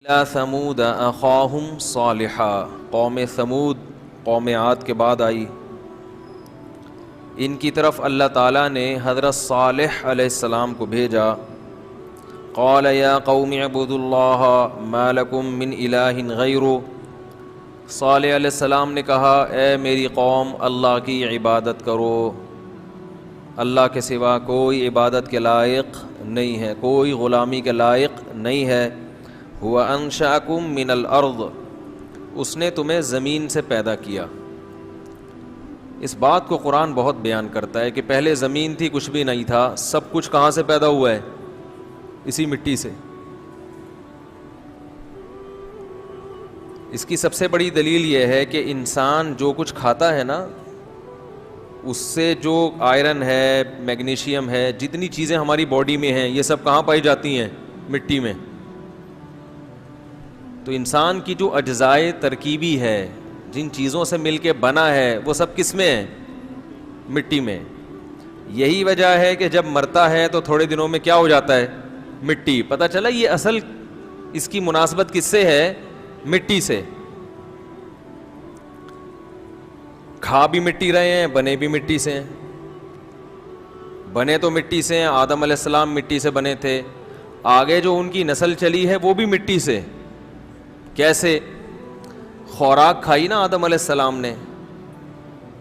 إِلَىٰ ثَمُودَ أَخَاهُمْ صَالِحًا، قوم ثمود قوم عاد کے بعد آئی، ان کی طرف اللہ تعالیٰ نے حضرت صالح علیہ السلام کو بھیجا۔ قال یا قوم اعبدوا اللہ ما لکم من الہ غیرہ، صالح علیہ السلام نے کہا اے میری قوم اللہ کی عبادت کرو، اللہ کے سوا کوئی عبادت کے لائق نہیں ہے، کوئی غلامی کے لائق نہیں ہے۔ هو انشأکم من الارض، اس نے تمہیں زمین سے پیدا کیا۔ اس بات کو قرآن بہت بیان کرتا ہے کہ پہلے زمین تھی، کچھ بھی نہیں تھا، سب کچھ کہاں سے پیدا ہوا ہے؟ اسی مٹی سے۔ اس کی سب سے بڑی دلیل یہ ہے کہ انسان جو کچھ کھاتا ہے نا، اس سے جو آئرن ہے، میگنیشیم ہے، جتنی چیزیں ہماری باڈی میں ہیں، یہ سب کہاں پائی جاتی ہیں؟ مٹی میں۔ تو انسان کی جو اجزائے ترکیبی ہے، جن چیزوں سے مل کے بنا ہے، وہ سب کس میں ہے؟ مٹی میں۔ یہی وجہ ہے کہ جب مرتا ہے تو تھوڑے دنوں میں کیا ہو جاتا ہے؟ مٹی۔ پتہ چلا یہ اصل اس کی مناسبت کس سے ہے؟ مٹی سے۔ کھا بھی مٹی رہے ہیں، بنے بھی مٹی سے ہیں۔ بنے تو مٹی سے ہیں، آدم علیہ السلام مٹی سے بنے تھے، آگے جو ان کی نسل چلی ہے وہ بھی مٹی سے۔ کیسے؟ خوراک کھائی نا آدم علیہ السلام نے،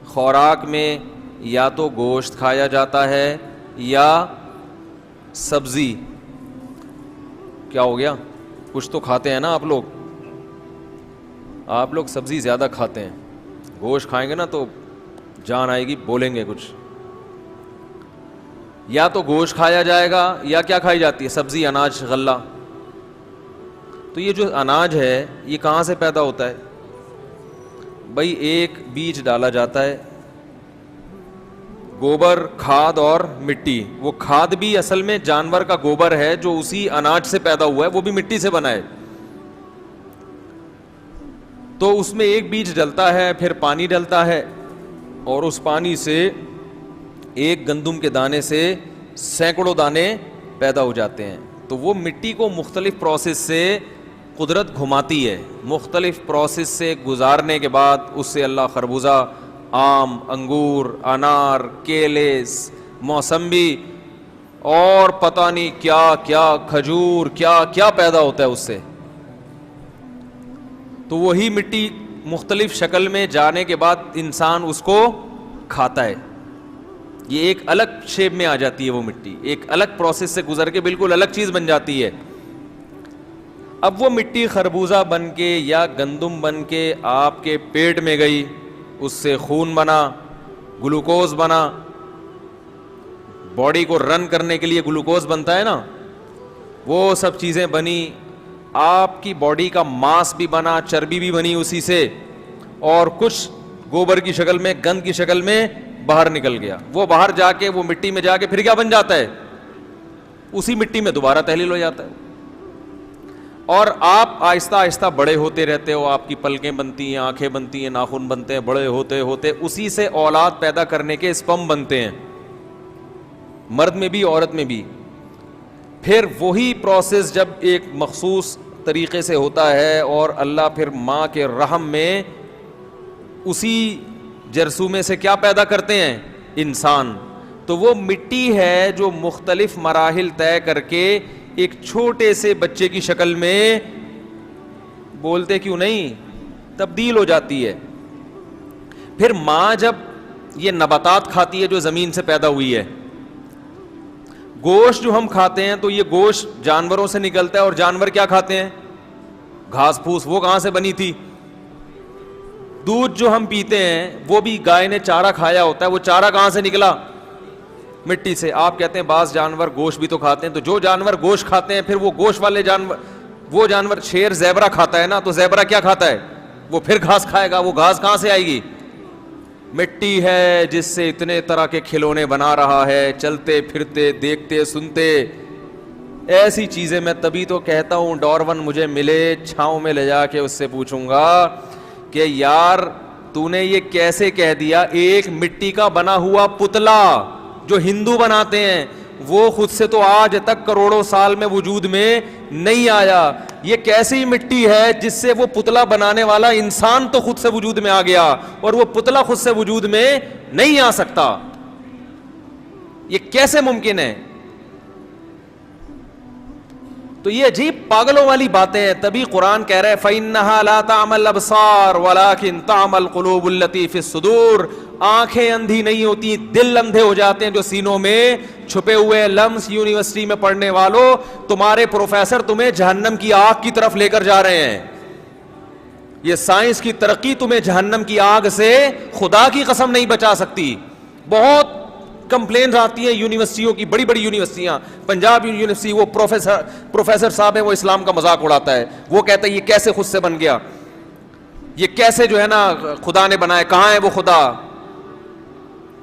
خوراک میں یا تو گوشت کھایا جاتا ہے یا سبزی۔ کیا ہو گیا؟ کچھ تو کھاتے ہیں نا آپ لوگ سبزی زیادہ کھاتے ہیں، گوشت کھائیں گے نا تو جان آئے گی، بولیں گے کچھ۔ یا تو گوشت کھایا جائے گا یا کیا کھائی جاتی ہے؟ سبزی، اناج، غلہ۔ تو یہ جو اناج ہے یہ کہاں سے پیدا ہوتا ہے؟ بھائی ایک بیج ڈالا جاتا ہے، گوبر، کھاد اور مٹی۔ وہ کھاد بھی اصل میں جانور کا گوبر ہے جو اسی اناج سے پیدا ہوا ہے، وہ بھی مٹی سے بنا ہے۔ تو اس میں ایک بیج ڈلتا ہے، پھر پانی ڈلتا ہے، اور اس پانی سے ایک گندم کے دانے سے سینکڑوں دانے پیدا ہو جاتے ہیں۔ تو وہ مٹی کو مختلف پروسیس سے قدرت گھماتی ہے، مختلف پروسیس سے گزارنے کے بعد اس سے اللہ خربوزہ، آم، انگور، انار، کیلے، موسمبی اور پتہ نہیں کیا کیا، کھجور، کیا کیا پیدا ہوتا ہے اس سے۔ تو وہی مٹی مختلف شکل میں جانے کے بعد انسان اس کو کھاتا ہے۔ یہ ایک الگ شیپ میں آ جاتی ہے وہ مٹی، ایک الگ پروسیس سے گزر کے بالکل الگ چیز بن جاتی ہے۔ اب وہ مٹی خربوزہ بن کے یا گندم بن کے آپ کے پیٹ میں گئی، اس سے خون بنا، گلوکوز بنا۔ باڈی کو رن کرنے کے لیے گلوکوز بنتا ہے نا، وہ سب چیزیں بنی۔ آپ کی باڈی کا ماس بھی بنا، چربی بھی بنی اسی سے، اور کچھ گوبر کی شکل میں، گند کی شکل میں باہر نکل گیا۔ وہ باہر جا کے، وہ مٹی میں جا کے پھر کیا بن جاتا ہے؟ اسی مٹی میں دوبارہ تحلیل ہو جاتا ہے۔ اور آپ آہستہ آہستہ بڑے ہوتے رہتے ہو، آپ کی پلکیں بنتی ہیں، آنکھیں بنتی ہیں، ناخن بنتے ہیں، بڑے ہوتے ہوتے اسی سے اولاد پیدا کرنے کے اسپم بنتے ہیں، مرد میں بھی عورت میں بھی۔ پھر وہی پروسیس جب ایک مخصوص طریقے سے ہوتا ہے، اور اللہ پھر ماں کے رحم میں اسی جرثومے سے کیا پیدا کرتے ہیں؟ انسان۔ تو وہ مٹی ہے جو مختلف مراحل طے کر کے ایک چھوٹے سے بچے کی شکل میں، بولتے کیوں نہیں، تبدیل ہو جاتی ہے۔ پھر ماں جب یہ نباتات کھاتی ہے جو زمین سے پیدا ہوئی ہے، گوشت جو ہم کھاتے ہیں تو یہ گوشت جانوروں سے نکلتا ہے، اور جانور کیا کھاتے ہیں؟ گھاس پھوس۔ وہ کہاں سے بنی تھی؟ دودھ جو ہم پیتے ہیں وہ بھی گائے نے چارہ کھایا ہوتا ہے، وہ چارہ کہاں سے نکلا؟ مٹی سے۔ آپ کہتے ہیں بعض جانور گوشت بھی تو کھاتے ہیں، تو جو جانور گوشت کھاتے ہیں پھر وہ گوشت والے جانور، وہ جانور، شیر زیبرا کھاتا ہے نا، تو زیبرا کیا کھاتا ہے؟ وہ پھر گھاس کھائے گا۔ وہ گھاس کہاں سے آئے گی؟ مٹی ہے جس سے اتنے طرح کے کھلونے بنا رہا ہے، چلتے پھرتے، دیکھتے سنتے، ایسی چیزیں۔ میں تبھی تو کہتا ہوں ڈارون مجھے ملے، چھاؤں میں لے جا کے اس سے پوچھوں گا کہ یار تو نے یہ کیسے کہہ دیا؟ ایک مٹی کا بنا ہوا پتلا جو ہندو بناتے ہیں، وہ خود سے تو آج تک کروڑوں سال میں وجود میں نہیں آیا، یہ کیسی مٹی ہے جس سے وہ پتلا بنانے والا انسان تو خود سے وجود میں آ گیا اور وہ پتلا خود سے وجود میں نہیں آ سکتا. یہ کیسے ممکن ہے؟ تو یہ عجیب پاگلوں والی باتیں ہیں. تبھی قرآن کہہ رہا ہے فَإِنَّهَا لَا تَعْمَى الْأَبْصَارُ وَلَكِنْ تَعْمَى الْقُلُوبُ الَّتِي فِي الصُّدُورِ. آنکھیں اندھی نہیں ہوتی, دل اندھے ہو جاتے ہیں جو سینوں میں چھپے ہوئے. لمس یونیورسٹی میں پڑھنے والوں, تمہارے پروفیسر تمہیں جہنم کی آگ کی طرف لے کر جا رہے ہیں. یہ سائنس کی ترقی تمہیں جہنم کی آگ سے خدا کی قسم نہیں بچا سکتی. بہت کمپلینز آتی ہیں یونیورسٹیوں کی, بڑی بڑی یونیورسٹیاں, پنجاب یونیورسٹی, وہ پروفیسر صاحب ہیں, وہ اسلام کا مذاق اڑاتا ہے. وہ کہتا ہے یہ کیسے خود سے بن گیا, یہ کیسے جو ہے نا خدا نے بنایا, کہاں ہے وہ خدا؟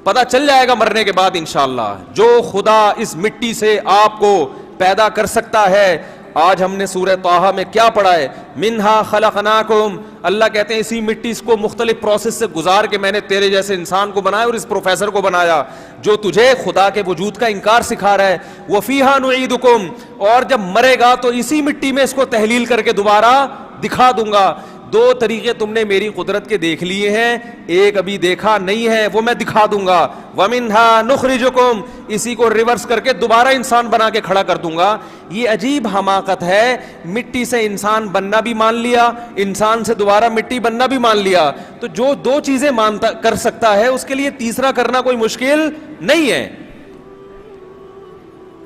پتہ چل جائے گا مرنے کے بعد انشاءاللہ. جو خدا اس مٹی سے آپ کو پیدا کر سکتا ہے. آج ہم نے سورہ طٰہٰ میں کیا پڑھا ہے؟ منہا خلقناکم. اللہ کہتے ہیں اسی مٹی کو مختلف پروسیس سے گزار کے میں نے تیرے جیسے انسان کو بنایا اور اس پروفیسر کو بنایا جو تجھے خدا کے وجود کا انکار سکھا رہا ہے. وفیہا نعیدکم, اور جب مرے گا تو اسی مٹی میں اس کو تحلیل کر کے دوبارہ دکھا دوں گا. دو طریقے تم نے میری قدرت کے دیکھ لیے ہیں, ایک ابھی دیکھا نہیں ہے, وہ میں دکھا دوں گا. وَمِنْهَا نُخْرِجُكُمْ, اسی کو ریورس کر کے دوبارہ انسان بنا کے کھڑا کر دوں گا. یہ عجیب حماقت ہے. مٹی سے انسان بننا بھی مان لیا, انسان سے دوبارہ مٹی بننا بھی مان لیا. تو جو دو چیزیں مانتا کر سکتا ہے اس کے لیے تیسرا کرنا کوئی مشکل نہیں ہے,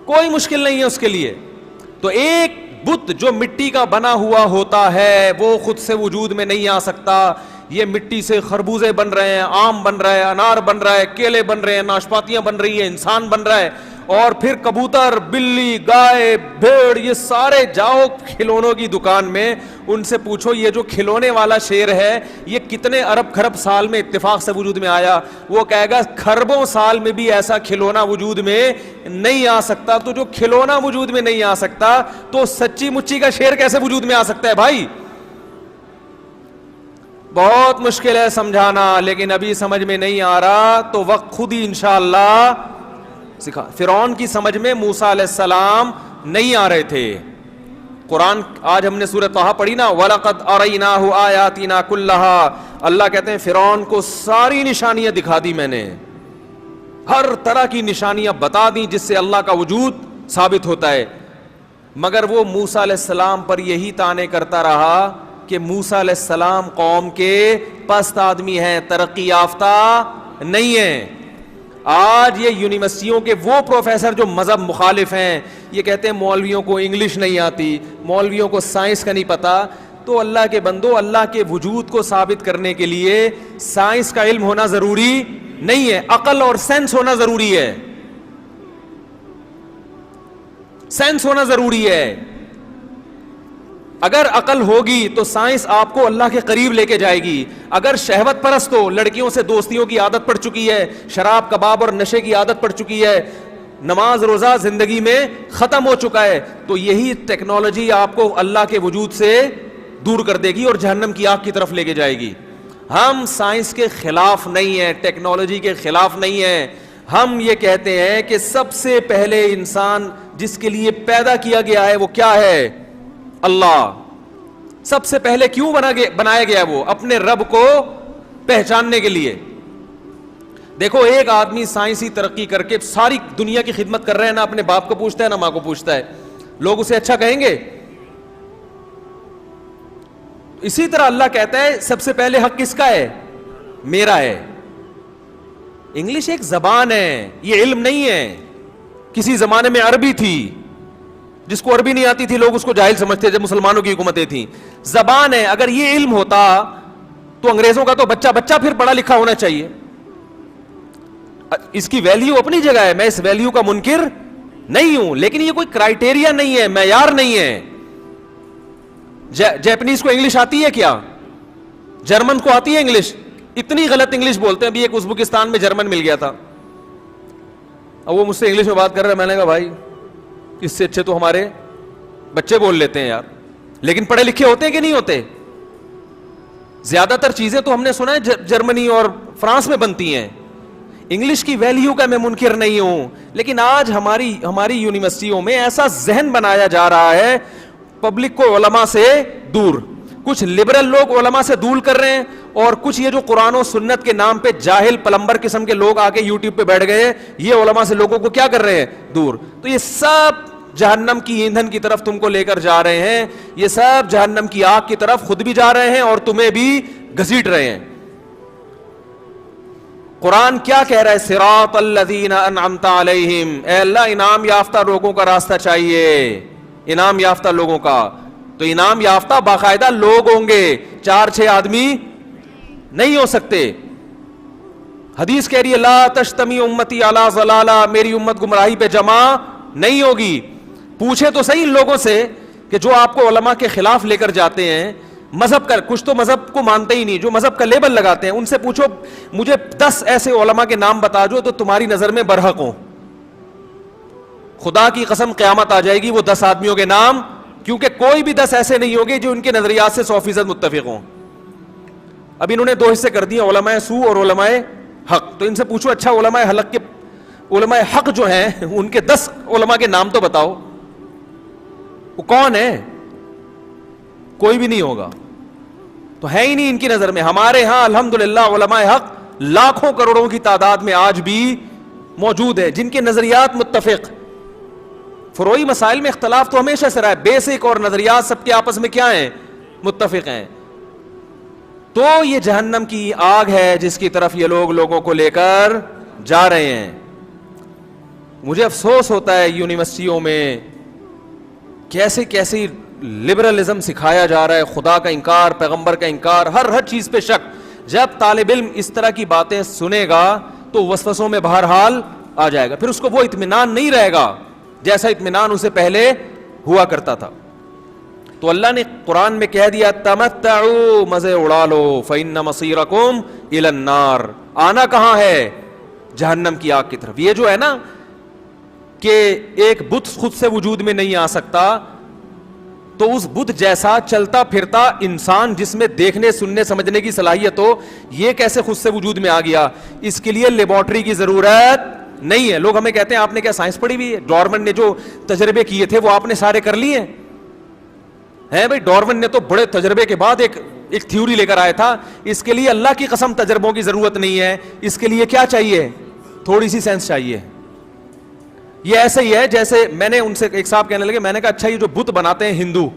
کوئی مشکل نہیں ہے اس کے لیے. تو ایک بت جو مٹی کا بنا ہوا ہوتا ہے وہ خود سے وجود میں نہیں آ سکتا. یہ مٹی سے خربوزے بن رہے ہیں, آم بن رہا ہے, انار بن رہا ہے, کیلے بن رہے ہیں, ناشپاتیاں بن رہی ہیں, انسان بن رہا ہے, اور پھر کبوتر, بلی, گائے, بھیڑ, یہ سارے جاؤ کھلونوں کی دکان میں, ان سے پوچھو یہ جو کھلونے والا شیر ہے یہ کتنے ارب خرب سال میں اتفاق سے وجود میں آیا. وہ کہے گا خربوں سال میں بھی ایسا کھلونا وجود میں نہیں آ سکتا. تو جو کھلونا وجود میں نہیں آ سکتا تو سچی مچی کا شیر کیسے وجود میں آ سکتا ہے بھائی؟ بہت مشکل ہے سمجھانا, لیکن ابھی سمجھ میں نہیں آ رہا تو وقت خود ہی انشاءاللہ سکھا. فرعون کی سمجھ میں موسیٰ علیہ السلام نہیں آ رہے تھے. قرآن آج ہم نے سورہ طٰہٰ پڑھی نا, وَلَقَدْ أَرَيْنَاهُ آيَاتِنَا كُلَّهَا. اللہ کہتے ہیں فرعون کو ساری نشانیاں دکھا دی میں نے, ہر طرح کی نشانیاں بتا دی جس سے اللہ کا وجود ثابت ہوتا ہے. مگر وہ موسیٰ علیہ السلام پر یہی طعنے کرتا رہا کہ موسیٰ علیہ السلام قوم کے پست آدمی ہیں, ترقی یافتہ نہیں ہیں. آج یہ یونیورسٹیوں کے وہ پروفیسر جو مذہب مخالف ہیں یہ کہتے ہیں مولویوں کو انگلش نہیں آتی, مولویوں کو سائنس کا نہیں پتا. تو اللہ کے بندو, اللہ کے وجود کو ثابت کرنے کے لیے سائنس کا علم ہونا ضروری نہیں ہے, عقل اور سینس ہونا ضروری ہے. سینس ہونا ضروری ہے. اگر عقل ہوگی تو سائنس آپ کو اللہ کے قریب لے کے جائے گی. اگر شہوت پرست ہو, لڑکیوں سے دوستیوں کی عادت پڑ چکی ہے, شراب کباب اور نشے کی عادت پڑ چکی ہے, نماز روزہ زندگی میں ختم ہو چکا ہے, تو یہی ٹیکنالوجی آپ کو اللہ کے وجود سے دور کر دے گی اور جہنم کی آگ کی طرف لے کے جائے گی. ہم سائنس کے خلاف نہیں ہیں, ٹیکنالوجی کے خلاف نہیں ہیں. ہم یہ کہتے ہیں کہ سب سے پہلے انسان جس کے لیے پیدا کیا گیا ہے وہ کیا ہے؟ اللہ. سب سے پہلے کیوں بنایا گیا؟ وہ اپنے رب کو پہچاننے کے لیے. دیکھو ایک آدمی سائنسی ترقی کر کے ساری دنیا کی خدمت کر رہے ہیں, نہ اپنے باپ کو پوچھتا ہے نہ ماں کو پوچھتا ہے, لوگ اسے اچھا کہیں گے؟ اسی طرح اللہ کہتا ہے سب سے پہلے حق کس کا ہے؟ میرا ہے. انگلش ایک زبان ہے, یہ علم نہیں ہے. کسی زمانے میں عربی تھی, جس کو عربی نہیں آتی تھی لوگ اس کو جاہل سمجھتے جب مسلمانوں کی حکومتیں تھیں. زبان ہے. اگر یہ علم ہوتا تو انگریزوں کا تو بچہ پھر پڑھا لکھا ہونا چاہیے. اس کی ویلیو اپنی جگہ ہے, میں اس ویلیو کا منکر نہیں ہوں, لیکن یہ کوئی کرائٹیریا نہیں ہے, معیار نہیں ہے. جیپنیز کو انگلش آتی ہے کیا؟ جرمن کو آتی ہے انگلش؟ اتنی غلط انگلش بولتے ہیں. ابھی ایک ازبکستان میں جرمن مل گیا تھا, اب وہ مجھ سے انگلش میں بات کر رہا ہے. میں نے کہا بھائی اس سے اچھے تو ہمارے بچے بول لیتے ہیں یار. لیکن پڑھے لکھے ہوتے ہیں کہ نہیں ہوتے؟ زیادہ تر چیزیں تو ہم نے سنا ہے جرمنی اور فرانس میں بنتی ہیں. انگلش کی ویلیو کا میں منکر نہیں ہوں, لیکن آج ہماری یونیورسٹیوں میں ایسا ذہن بنایا جا رہا ہے, پبلک کو علماء سے دور. کچھ لبرل لوگ علماء سے دور کر رہے ہیں, اور کچھ یہ جو قرآن و سنت کے نام پہ جاہل پلمبر قسم کے لوگ آ کے یوٹیوب پہ بیٹھ گئے, یہ علماء سے لوگوں کو کیا کر رہے ہیں, دور. تو یہ سب جہنم کی ایندھن کی طرف تم کو لے کر جا رہے ہیں, یہ سب جہنم کی آگ کی طرف خود بھی جا رہے ہیں اور تمہیں بھی گھسیٹ رہے ہیں. قرآن کیا کہہ رہا ہے, صراط الذین انعمت علیہم, اے اللہ انعام یافتہ لوگوں کا راستہ چاہیے, انعام یافتہ لوگوں کا. تو انعام یافتہ باقاعدہ لوگ ہوں گے, 4-6 آدمی نہیں ہو سکتے. حدیث کہہ رہی ہے لا تجتمع امتی علی ضلالہ, میری امت گمراہی پہ جمع نہیں ہوگی. پوچھے تو صحیح ان لوگوں سے کہ جو آپ کو علماء کے خلاف لے کر جاتے ہیں, مذہب کا, کچھ تو مذہب کو مانتے ہی نہیں, جو مذہب کا لیبل لگاتے ہیں, ان سے پوچھو مجھے 10 ایسے علماء کے نام بتا جو تو تمہاری نظر میں برحق ہوں. خدا کی قسم قیامت آ جائے گی وہ 10 آدمیوں کے نام, کیونکہ کوئی بھی 10 ایسے نہیں ہوگے جو ان کے نظریات سے 100% متفق ہوں. اب انہوں نے 2 حصے کر دیے, علماء سو اور علماء حق. تو ان سے پوچھو اچھا علماء حق جو ہیں ان کے 10 علماء کے نام تو بتاؤ, وہ کون ہے؟ کوئی بھی نہیں ہوگا. تو ہے ہی نہیں ان کی نظر میں. ہمارے ہاں الحمدللہ علماء حق لاکھوں کروڑوں کی تعداد میں آج بھی موجود ہے جن کے نظریات متفق. فروعی مسائل میں اختلاف تو ہمیشہ سے رہا ہے, بیسک اور نظریات سب کے آپس میں کیا ہیں, متفق ہیں. تو یہ جہنم کی آگ ہے جس کی طرف یہ لوگ لوگوں کو لے کر جا رہے ہیں. مجھے افسوس ہوتا ہے یونیورسٹیوں میں کیسے کیسی لبرلزم سکھایا جا رہا ہے, خدا کا انکار, پیغمبر کا انکار, ہر چیز پہ شک. جب طالب علم اس طرح کی باتیں سنے گا تو وسوسوں میں بہرحال آ جائے گا, پھر اس کو وہ اطمینان نہیں رہے گا جیسا اطمینان اسے پہلے ہوا کرتا تھا. تو اللہ نے قرآن میں کہہ دیا تمتعوا, مزے اڑا لو, فإن مصیرکم الی النار, آنا کہاں ہے, جہنم کی آگ کی طرف. یہ جو ہے نا کہ ایک بت خود سے وجود میں نہیں آ سکتا, تو اس بت جیسا چلتا پھرتا انسان جس میں دیکھنے سننے سمجھنے کی صلاحیت ہو, یہ کیسے خود سے وجود میں آ گیا؟ اس کے لیے لیبارٹری کی ضرورت نہیں ہے. لوگ ہمیں کہتے ہیں آپ نے کیا سائنس پڑھی ہوئی ہے؟ ڈارون نے جو تجربے کیے تھے وہ آپ نے سارے کر لیے ہیں بھائی. ڈارون نے تو بڑے تجربے کے بعد ایک تھیوری لے کر آیا تھا. اس کے لیے اللہ کی قسم تجربوں کی ضرورت نہیں ہے. اس کے لیے کیا چاہیے؟ تھوڑی سی سینس چاہیے. یہ ایسے ہی ہے جیسے میں نے ان سے, ایک صاحب کہنے لگے, میں نے کہا اچھا یہ جو بت بناتے ہیں ہندو,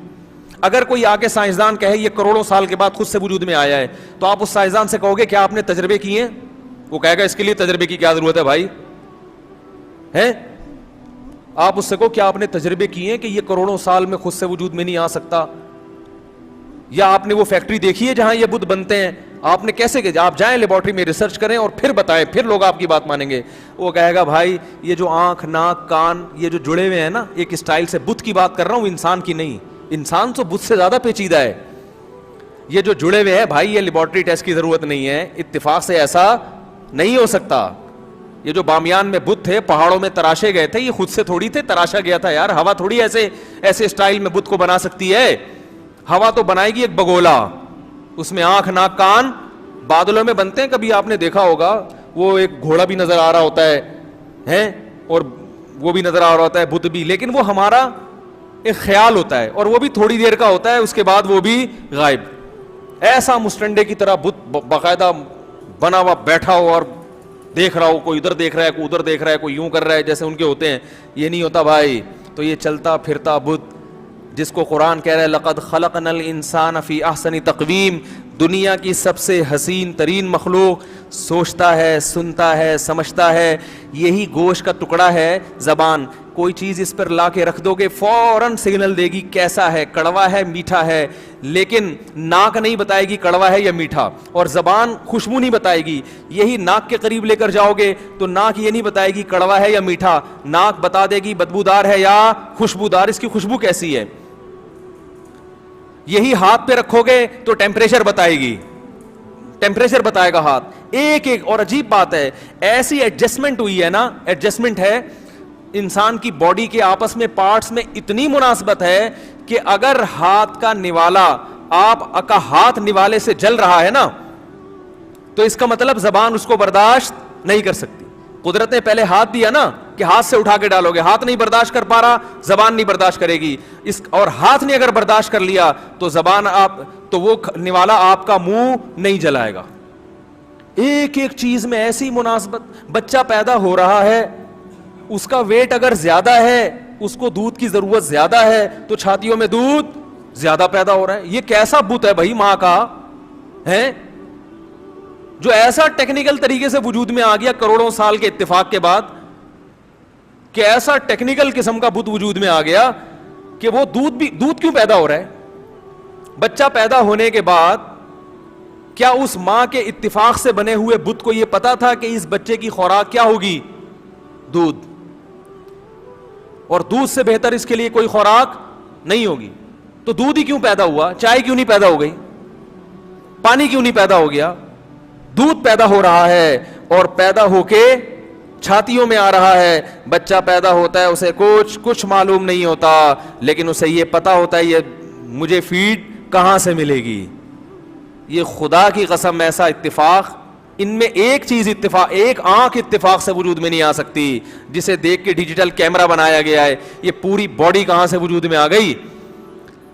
اگر کوئی آ کے سائنسدان کہے یہ کروڑوں سال کے بعد خود سے وجود میں آیا ہے, تو آپ اس سائنسدان سے کہو گے کیا آپ نے تجربے کیے ہیں؟ وہ کہے گا اس کے لیے تجربے کی کیا ضرورت ہے بھائی, ہیں؟ آپ اس سے کہو کیا آپ نے تجربے کیے ہیں کہ یہ کروڑوں سال میں خود سے وجود میں نہیں آ سکتا, یا آپ نے وہ فیکٹری دیکھی ہے جہاں یہ بت بنتے ہیں, آپ نے کیسے کہ آپ جائیں لیبارٹری میں ریسرچ کریں اور پھر بتائیں, پھر لوگ آپ کی بات مانیں گے. وہ کہے گا بھائی یہ جو آنکھ ناک کان یہ جو جڑے ہوئے ہیں نا ایک اسٹائل سے, بت کی بات کر رہا ہوں انسان کی نہیں, انسان تو بت سے زیادہ پیچیدہ ہے. یہ جو جڑے ہوئے ہیں بھائی یہ لیبارٹری ٹیسٹ کی ضرورت نہیں ہے, اتفاق سے ایسا نہیں ہو سکتا. یہ جو بامیان میں بت تھے پہاڑوں میں تراشے گئے تھے, یہ خود سے تھوڑی تھے تراشا گیا تھا یار. ہوا تھوڑی ایسے اسٹائل میں بت کو بنا سکتی ہے, ہوا تو بنائے گی ایک بگولا, اس میں آنکھ ناک کان. بادلوں میں بنتے ہیں, کبھی آپ نے دیکھا ہوگا وہ ایک گھوڑا بھی نظر آ رہا ہوتا ہے اور وہ بھی نظر آ رہا ہوتا ہے بت بھی, لیکن وہ ہمارا ایک خیال ہوتا ہے اور وہ بھی تھوڑی دیر کا ہوتا ہے, اس کے بعد وہ بھی غائب. ایسا مسٹنڈے کی طرح بت باقاعدہ بنا ہوا بیٹھا ہو اور دیکھ رہا ہو, کوئی ادھر دیکھ رہا ہے کوئی ادھر دیکھ رہا ہے, کوئی یوں کر رہا ہے جیسے ان کے ہوتے ہیں, یہ نہیں ہوتا بھائی. تو یہ چلتا پھرتا بت جس کو قرآن کہہ رہا ہے لقد خلقنا الانسان فی احسن تقویم, دنیا کی سب سے حسین ترین مخلوق, سوچتا ہے سنتا ہے سمجھتا ہے, یہی گوشت کا ٹکڑا ہے زبان. کوئی چیز اس پر لا کے رکھ دو گے فوراً سگنل دے گی کیسا ہے, کڑوا ہے میٹھا ہے, لیکن ناک نہیں بتائے گی کڑوا ہے یا میٹھا, اور زبان خوشبو نہیں بتائے گی. یہی ناک کے قریب لے کر جاؤ گے تو ناک یہ نہیں بتائے گی کڑوا ہے یا میٹھا, ناک بتا دے گی بدبودار ہے یا خوشبودار, اس کی خوشبو کیسی ہے. یہی ہاتھ پہ رکھو گے تو ٹیمپریچر بتائے گی, ٹیمپریچر بتائے گا ہاتھ ایک ایک. اور عجیب بات ہے ایسی ایڈجسٹمنٹ ہوئی ہے نا, ایڈجسٹمنٹ ہے انسان کی باڈی کے آپس میں پارٹس میں اتنی مناسبت ہے کہ اگر ہاتھ کا نوالا آپ کا ہاتھ نوالے سے جل رہا ہے نا تو اس کا مطلب زبان اس کو برداشت نہیں کر سکتی. قدرت نے پہلے ہاتھ دیا نا کہ ہاتھ سے اٹھا کے ڈالو گے, ہاتھ نہیں برداشت کر پا رہا, زبان نہیں برداشت کرے گی, اور ہاتھ نے اگر برداشت کر لیا تو زبان تو وہ نوالا آپ کا منہ نہیں جلائے گا. ایک ایک چیز میں ایسی مناسبت. بچہ پیدا ہو رہا ہے, اس کا ویٹ اگر زیادہ ہے, اس کو دودھ کی ضرورت زیادہ ہے, تو چھاتیوں میں دودھ زیادہ پیدا ہو رہا ہے. یہ کیسا بت ہے بھائی ماں کا, ہے جو ایسا ٹیکنیکل طریقے سے وجود میں آ گیا کروڑوں سال کے اتفاق کے بعد, کہ ایسا ٹیکنیکل قسم کا بت وجود میں آ گیا کہ وہ دودھ کیوں پیدا ہو رہا ہے. بچہ پیدا ہونے کے بعد کیا اس ماں کے اتفاق سے بنے ہوئے بت کو یہ پتا تھا کہ اس بچے کی خوراک کیا ہوگی؟ دودھ. اور دودھ سے بہتر اس کے لیے کوئی خوراک نہیں ہوگی. تو دودھ ہی کیوں پیدا ہوا؟ چائے کیوں نہیں پیدا ہو گئی؟ پانی کیوں نہیں پیدا ہو گیا؟ دودھ پیدا ہو رہا ہے, اور پیدا ہو کے چھاتیوں میں آ رہا ہے. بچہ پیدا ہوتا ہے, اسے کچھ معلوم نہیں ہوتا, لیکن اسے یہ پتا ہوتا ہے یہ مجھے فیڈ کہاں سے ملے گی. یہ خدا کی قسم ایسا اتفاق, ان میں ایک چیز اتفاق, ایک آنکھ اتفاق سے وجود میں نہیں آ سکتی جسے دیکھ کے ڈیجیٹل کیمرہ بنایا گیا ہے. یہ پوری باڈی کہاں سے وجود میں آ گئی؟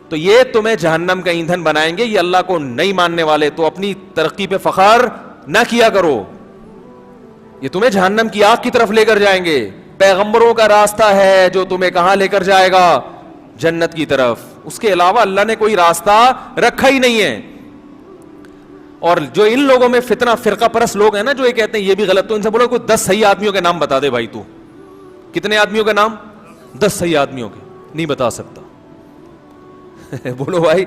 تو یہ تمہیں جہنم کا ایندھن بنائیں گے. یہ اللہ کو نہیں ماننے والے تو اپنی ترقی پہ فخر نہ کیا کرو, یہ تمہیں جہنم کی آگ کی طرف لے کر جائیں گے. پیغمبروں کا راستہ ہے جو تمہیں کہاں لے کر جائے گا؟ جنت کی طرف. اس کے علاوہ اللہ نے کوئی راستہ رکھا ہی نہیں ہے. اور جو ان لوگوں میں فتنہ فرقہ پرست لوگ ہیں نا, جو یہ کہتے ہیں یہ بھی غلط, تو ان سے بولو کوئی 10 صحیح آدمیوں کے نام بتا دے بھائی. تو کتنے آدمیوں کے نام؟ 10 صحیح آدمیوں کے. نہیں بتا سکتا. بولو بھائی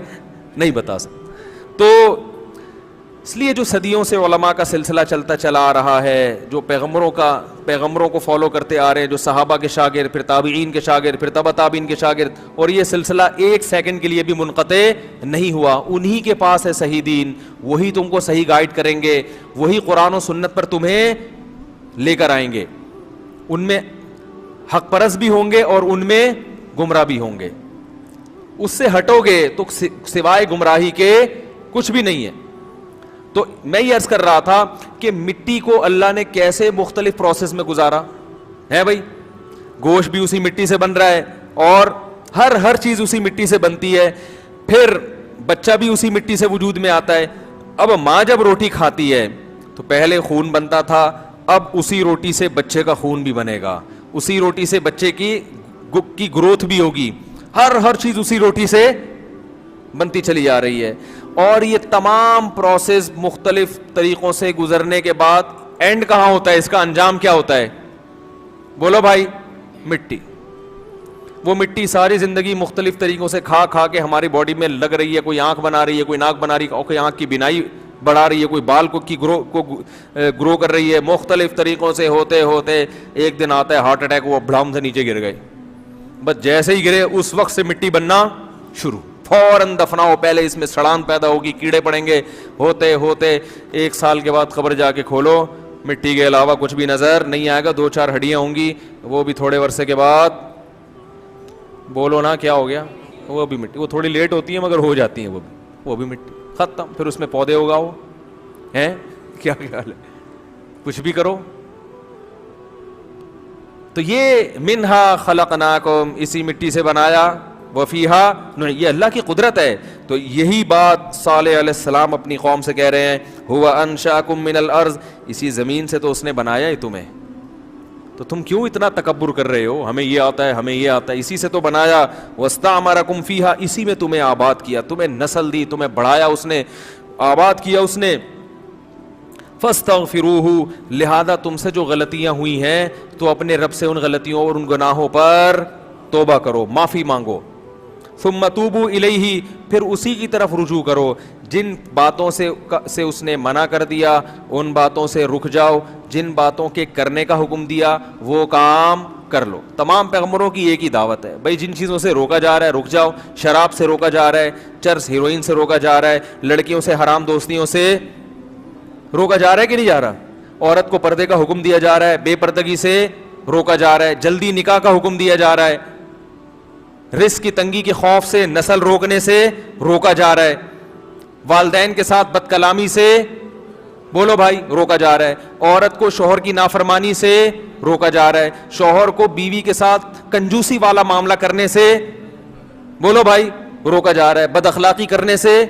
نہیں بتا سکتا. تو اس لیے جو صدیوں سے علماء کا سلسلہ چلتا چلا آ رہا ہے, جو پیغمبروں کو فالو کرتے آ رہے ہیں, جو صحابہ کے شاگرد, پھر تابعین کے شاگرد, پھر تبع تابعین کے شاگرد, اور یہ سلسلہ ایک سیکنڈ کے لیے بھی منقطع نہیں ہوا. انہی کے پاس ہے صحیح دین, وہی تم کو صحیح گائیڈ کریں گے, وہی قرآن و سنت پر تمہیں لے کر آئیں گے. ان میں حق پرست بھی ہوں گے اور ان میں گمراہ بھی ہوں گے. اس سے ہٹو گے تو سوائے گمراہی کے کچھ بھی نہیں ہے. تو میں یہ عرض کر رہا تھا کہ مٹی کو اللہ نے کیسے مختلف پروسیس میں گزارا ہے بھائی. گوشت بھی اسی مٹی سے بن رہا ہے, اور ہر چیز اسی مٹی سے بنتی ہے. پھر بچہ بھی اسی مٹی سے وجود میں آتا ہے. اب ماں جب روٹی کھاتی ہے تو پہلے خون بنتا تھا, اب اسی روٹی سے بچے کا خون بھی بنے گا, اسی روٹی سے بچے کی گروتھ بھی ہوگی. ہر چیز اسی روٹی سے بنتی چلی جا رہی ہے. اور یہ تمام پروسیس مختلف طریقوں سے گزرنے کے بعد اینڈ کہاں ہوتا ہے؟ اس کا انجام کیا ہوتا ہے؟ بولو بھائی. مٹی. وہ مٹی ساری زندگی مختلف طریقوں سے کھا کے ہماری باڈی میں لگ رہی ہے. کوئی آنکھ بنا رہی ہے, کوئی ناک بنا رہی ہے, کوئی آنکھ کی بینائی بڑھا رہی ہے, کوئی بال کو گرو کر رہی ہے. مختلف طریقوں سے ہوتے ہوتے ایک دن آتا ہے ہارٹ اٹیک, وہ بڑھام سے نیچے گر گئے. بس جیسے ہی گرے اس وقت سے مٹی بننا شروع. فوراً دفناؤ, پہلے اس میں سڑان پیدا ہوگی, کیڑے پڑیں گے. ہوتے ہوتے 1 سال کے بعد قبر جا کے کھولو, مٹی کے علاوہ کچھ بھی نظر نہیں آئے گا. 2-4 ہڈیاں ہوں گی, وہ بھی تھوڑے عرصے کے بعد بولو نا کیا ہو گیا, وہ بھی مٹی. وہ تھوڑی لیٹ ہوتی ہیں مگر ہو جاتی ہیں, وہ بھی مٹی. ختم. پھر اس میں پودے اگاؤ, ہیں کیا خیال ہے, کچھ بھی کرو. تو یہ منہا خلقناکم, اسی مٹی سے بنایا, وفیہا, یہ اللہ کی قدرت ہے. تو یہی بات صالح علیہ السلام اپنی قوم سے کہہ رہے ہیں, ہوا انشاکم من الارض, اسی زمین سے تو اس نے بنایا ہے تمہیں, تو تم کیوں اتنا تکبر کر رہے ہو؟ ہمیں یہ آتا ہے, ہمیں یہ آتا ہے. اسی سے تو بنایا. واستعمرکم فیہا, اسی میں تمہیں آباد کیا, تمہیں نسل دی, تمہیں بڑھایا اس نے, آباد کیا اس نے. فاستغفروہ, لہذا تم سے جو غلطیاں ہوئی ہیں تو اپنے رب سے ان غلطیوں اور ان گناہوں پر توبہ کرو, معافی مانگو. ثم توبوا الیہ, پھر اسی کی طرف رجوع کرو. جن باتوں سے اس نے منع کر دیا ان باتوں سے رک جاؤ, جن باتوں کے کرنے کا حکم دیا وہ کام کر لو. تمام پیغمبروں کی ایک ہی دعوت ہے بھائی, جن چیزوں سے روکا جا رہا ہے رک جاؤ. شراب سے روکا جا رہا ہے, چرس ہیروئن سے روکا جا رہا ہے, لڑکیوں سے حرام دوستیوں سے روکا جا رہا ہے کہ نہیں جا رہا, عورت کو پردے کا حکم دیا جا رہا ہے, بے پردگی سے روکا جا رہا ہے, جلدی نکاح کا حکم دیا جا رہا ہے, رزق کی تنگی کے خوف سے نسل روکنے سے روکا جا رہا ہے, والدین کے ساتھ بد کلامی سے بولو بھائی, روکا جا رہا ہے. عورت کو شوہر کی نافرمانی سے روکا جا رہا ہے. شوہر کو بیوی کے ساتھ کنجوسی والا معاملہ کرنے سے, بولو بھائی, روکا جا رہا ہے. بد اخلاقی کرنے سے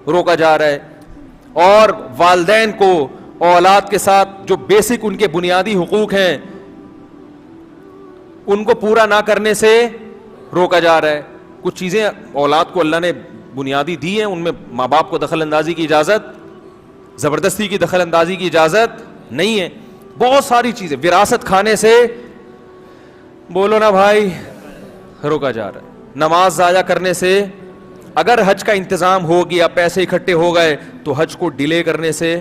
روکا جا رہا ہے. اور والدین کو اولاد کے ساتھ جو بیسک ان کے بنیادی حقوق ہیں ان کو پورا نہ کرنے سے روکا جا رہا ہے. کچھ چیزیں اولاد کو اللہ نے بنیادی دی ہیں, ان میں ماں باپ کو دخل اندازی کی اجازت, زبردستی کی دخل اندازی کی اجازت نہیں ہے. بہت ساری چیزیں, وراثت کھانے سے, بولو نا بھائی, روکا جا رہا ہے. نماز ضائع کرنے سے, اگر حج کا انتظام ہو گیا, پیسے اکٹھے ہو گئے, تو حج کو ڈیلے کرنے سے,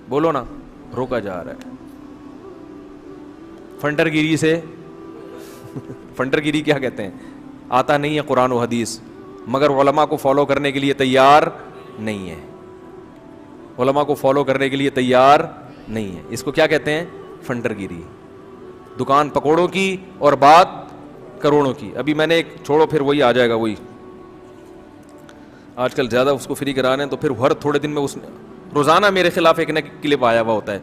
بولو نا, روکا جا رہا ہے. فنڈر گیری سے, فنڈر گیری کیا کہتے ہیں, آتا نہیں ہے قرآن و حدیث, مگر علماء کو فالو کرنے کے لیے تیار نہیں ہے. علماء کو فالو کرنے کے لیے تیار نہیں ہے. اس کو کیا کہتے ہیں, فنڈر گیری. دکان پکوڑوں کی اور بات کروڑوں کی. ابھی میں نے ایک, چھوڑو پھر وہی آ جائے گا, وہی آج کل زیادہ اس کو فری کرا رہے ہیں, تو پھر ہر تھوڑے دن میں اس روزانہ میرے خلاف ایک نہ کلپ آیا ہوا ہوتا ہے.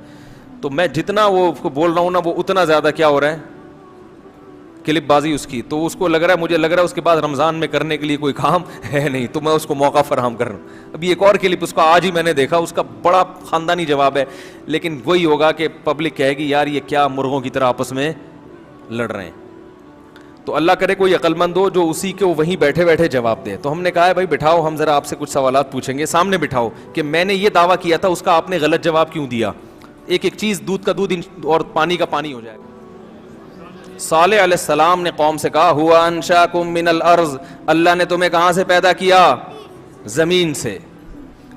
تو میں جتنا وہ اس کو بول رہا ہوں نا, وہ اتنا زیادہ کیا ہو رہا ہے, کلپ بازی اس کی. تو اس کو لگ رہا ہے, مجھے لگ رہا ہے اس کے بعد رمضان میں کرنے کے لیے کوئی کام ہے نہیں, تو میں اس کو موقع فراہم کر رہا ہوں. ابھی ایک اور کلپ اس کا آج ہی میں نے دیکھا, اس کا بڑا خاندانی جواب ہے, لیکن وہی ہوگا کہ پبلک کہے گی یار یہ کیا مرغوں کی طرح آپس میں لڑ رہے ہیں. تو اللہ کرے کوئی عقل مند ہو جو اسی کو وہیں بیٹھے بیٹھے جواب دے. تو ہم نے کہا ہے بھائی بٹھاؤ, ہم ذرا آپ سے کچھ سوالات پوچھیں گے, سامنے بٹھاؤ کہ میں نے یہ دعویٰ کیا تھا, اس کا آپ نے غلط جواب کیوں دیا. ایک ایک چیز, دودھ کا دودھ اور پانی کا پانی ہو جائے گا. صالح علیہ السلام نے قوم سے کہا ہوا انشاکم من الارض, اللہ نے تمہیں کہاں سے پیدا کیا, زمین سے.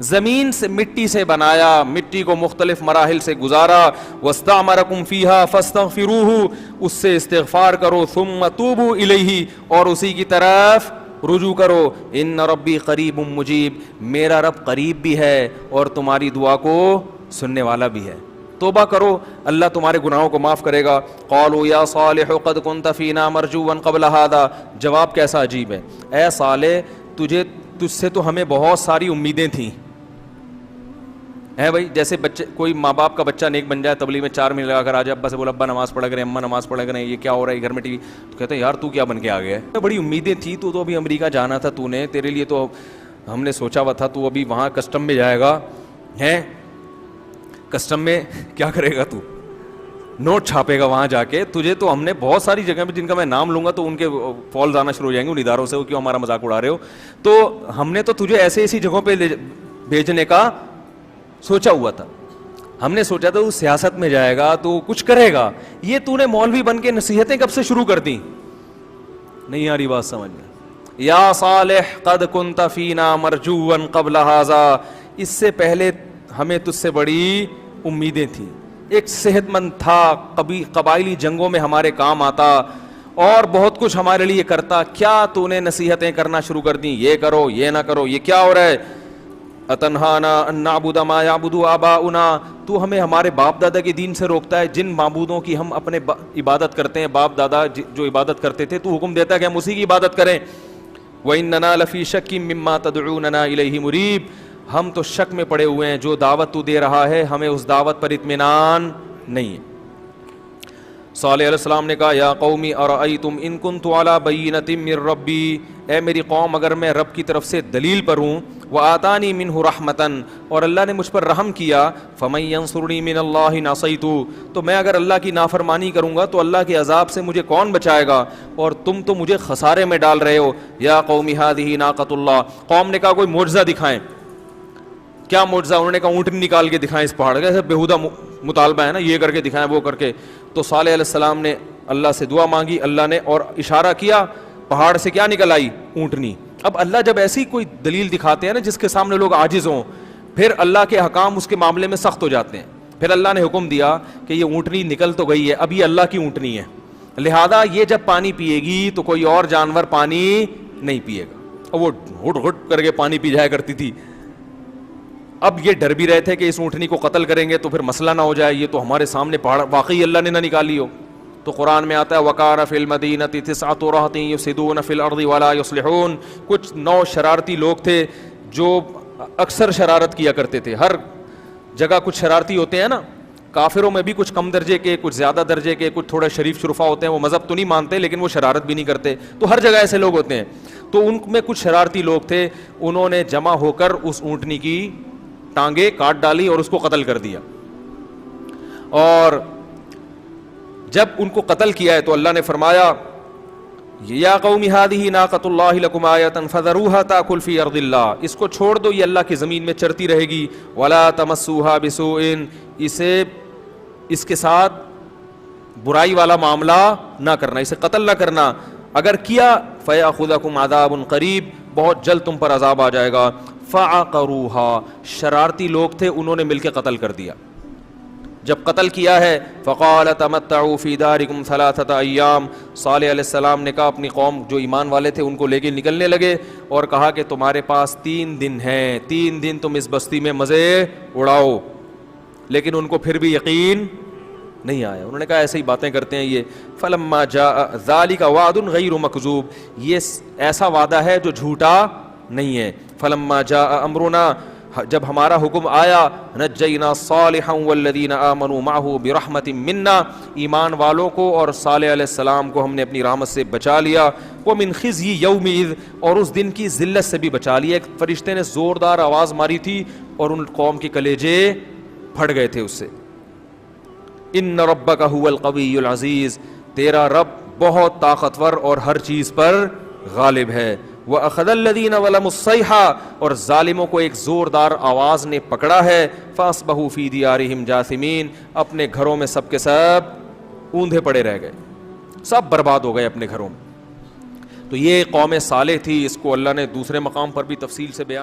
زمین سے, مٹی سے بنایا, مٹی کو مختلف مراحل سے گزارا. واستعمرکم فیہا فاستغفروہ, اس سے استغفار کرو. ثم توبوا الیہ, اور اسی کی طرف رجوع کرو. ان ربی قریب مجیب, میرا رب قریب بھی ہے اور تمہاری دعا کو سننے والا بھی ہے. توبہ کرو, اللہ تمہارے گناہوں کو معاف کرے گا. قالوا یا صالح قد كنت فینا مرجوا قبل هذا, جواب کیسا عجیب ہے. اے صالح, تجھ سے تو ہمیں بہت ساری امیدیں تھیں. ہے بھائی, جیسے بچے, کوئی ماں باپ کا بچہ نیک بن جائے, تبلیغ میں 4 منٹ لگا کر آ جائے, ابا سے بولا ابا نماز پڑھا کریں, اماں نماز پڑھا کریں, یہ کیا ہو رہا ہے گھر میں ٹی وی, تو کہتے ہیں یار تو کیا بن کے آ گیا ہے, بڑی امیدیں تھی, تو ابھی امریکہ جانا تھا تو نے, تیرے لیے تو ہم نے سوچا ہوا تھا, تو ابھی وہاں کسٹم میں جائے گا, ہیں کسٹم میں کیا کرے گا, تو نوٹ چھاپے گا وہاں جا کے. تجھے تو ہم نے بہت ساری جگہ پہ, جن کا میں نام لوں گا تو ان کے فالز آنا شروع ہو جائیں گے ان اداروں سے, وہ کیوں ہمارا مذاق اڑا رہے ہو. تو ہم نے تو تجھے ایسے ایسی جگہوں پہ بھیجنے کا سوچا ہوا تھا. ہم نے سوچا تھا تو سیاست میں جائے گا تو کچھ کرے گا. یہ تو نے مولوی بن کے نصیحتیں کب سے شروع کر دی, نہیں آ رہی بات سمجھ میں. یا صالح قد کنت فینا مرجوا قبل هذا, اس سے پہلے ہمیں تجھ سے بڑی امیدیں تھیں. ایک صحت مند تھا, قبائلی جنگوں میں ہمارے کام آتا, اور بہت کچھ ہمارے لیے کرتا. کیا تو نے نصیحتیں کرنا شروع کر دیں, یہ کرو یہ نہ کرو, یہ کیا ہو رہا ہے. اتنہانا ان نعبد ما یعبد آباؤنا, تو ہمیں ہمارے باپ دادا کے دین سے روکتا ہے, جن معبودوں کی ہم اپنے عبادت کرتے ہیں, باپ دادا جو عبادت کرتے تھے, تو حکم دیتا ہے کہ ہم اسی کی عبادت کریں. وَإِنَّنَا لَفِي شَكٍّ مِّمَّا تَدْعُونَنَا إِلَيْهِ مُرِيبٍ, ہم تو شک میں پڑے ہوئے ہیں, جو دعوت تو دے رہا ہے ہمیں اس دعوت پر اطمینان نہیں ہے. صالح علیہ السلام نے کہا یا قومی ارأیتم ان کنت علی بینۃ من ربی, اے میری قوم اگر میں رب کی طرف سے دلیل پر ہوں, وآتانی منہ رحمۃ, اور اللہ نے مجھ پر رحم کیا, فمن ینصرنی من اللہ ان عصیت, تو میں اگر اللہ کی نافرمانی کروں گا تو اللہ کے عذاب سے مجھے کون بچائے گا, اور تم تو مجھے خسارے میں ڈال رہے ہو. یا قوم ھذہ ناقۃ اللہ, قوم نے کہا کوئی معجزہ دکھائیں. کیا معجزہ, انہوں نے کہا اونٹنی نکال کے دکھائیں اس پہاڑ کا, ایسا بیہودہ مطالبہ ہے نا, یہ کر کے دکھائیں وہ کر کے. تو صالح علیہ السلام نے اللہ سے دعا مانگی, اللہ نے اور اشارہ کیا, پہاڑ سے کیا نکل آئی, اونٹنی. اب اللہ جب ایسی کوئی دلیل دکھاتے ہیں نا جس کے سامنے لوگ عاجز ہوں, پھر اللہ کے حکام اس کے معاملے میں سخت ہو جاتے ہیں. پھر اللہ نے حکم دیا کہ یہ اونٹنی نکل تو گئی ہے, اب یہ اللہ کی اونٹنی ہے, لہذا یہ جب پانی پیے گی تو کوئی اور جانور پانی نہیں پیے گا. اور وہ ہٹ ہٹ کر کے پانی پی جایا کرتی تھی. اب یہ ڈر بھی رہے تھے کہ اس اونٹنی کو قتل کریں گے تو پھر مسئلہ نہ ہو جائے, یہ تو ہمارے سامنے پہاڑ واقعی اللہ نے نہ نکالی ہو. تو قرآن میں آتا ہے وَقَانَ فِي الْمَدِينَةِ تِسْعَةُ رَهْطٍ يُفْسِدُونَ فِي الْأَرْضِ وَلَا يُصْلِحُونَ, کچھ 9 شرارتی لوگ تھے جو اکثر شرارت کیا کرتے تھے. ہر جگہ کچھ شرارتی ہوتے ہیں نا, کافروں میں بھی کچھ کم درجے کے, کچھ زیادہ درجے کے, کچھ تھوڑا شریف شرفا ہوتے ہیں, وہ مذہب تو نہیں مانتے لیکن وہ شرارت بھی نہیں کرتے. تو ہر جگہ ایسے لوگ ہوتے ہیں. تو ان میں کچھ شرارتی لوگ تھے, انہوں نے جمع ہو کر اس اونٹنی کی ٹانگیں کاٹ ڈالی اور اس کو قتل کر دیا. اور جب ان کو قتل کیا ہے تو اللہ نے فرمایا یا قوم ھذہ ناقۃ اللہ لکم آیۃ فذروھا تاکل فی ارض اللہ, اس کو چھوڑ دو, یہ اللہ کی زمین میں چرتی رہے گی. ولا تمسوھا بسوء, اس کے ساتھ برائی والا معاملہ نہ کرنا, اسے قتل نہ کرنا. اگر کیا فیاخذکم عذاب قریب, بہت جلد تم پر عذاب آ جائے گا. فعقروھا, شرارتی لوگ تھے, انہوں نے مل کے قتل کر دیا. جب قتل کیا ہے فقال تمتعوا فی دارکم ثلاثۃ ایام, صالح علیہ السلام نے کہا اپنی قوم جو ایمان والے تھے ان کو لے کے نکلنے لگے اور کہا کہ تمہارے پاس 3 دن ہیں, 3 دن تم اس بستی میں مزے اڑاؤ. لیکن ان کو پھر بھی یقین نہیں آیا, انہوں نے کہا ایسے ہی باتیں کرتے ہیں یہ. فلما جاء ذلک وعد غیر مکذوب, یہ ایسا وعدہ ہے جو جھوٹا نہیں ہے. فلما جاء امرنا, جب ہمارا حکم آیا, نجینا صالحا والذین آمنوا معه برحمت منا, ایمان والوں کو اور صالح علیہ السلام کو ہم نے اپنی رحمت سے بچا لیا. ومن خزی یومئذ, اور اس دن کی ذلت سے بھی بچا لیا. ایک فرشتے نے زوردار آواز ماری تھی اور ان قوم کے کلیجے پھٹ گئے تھے اس سے. ان ربک هو القوی العزیز, تیرا رب بہت طاقتور اور ہر چیز پر غالب ہے. وَأَخَذَ الَّذِينَ ظَلَمُوا الصَّيْحَةَ, اور ظالموں کو ایک زوردار آواز نے پکڑا ہے. فَأَصْبَحُوا فِي دِيَارِهِمْ جَاثِمِينَ, اپنے گھروں میں سب کے سب اوندھے پڑے رہ گئے, سب برباد ہو گئے اپنے گھروں میں. تو یہ قوم صالح تھی, اس کو اللہ نے دوسرے مقام پر بھی تفصیل سے بیان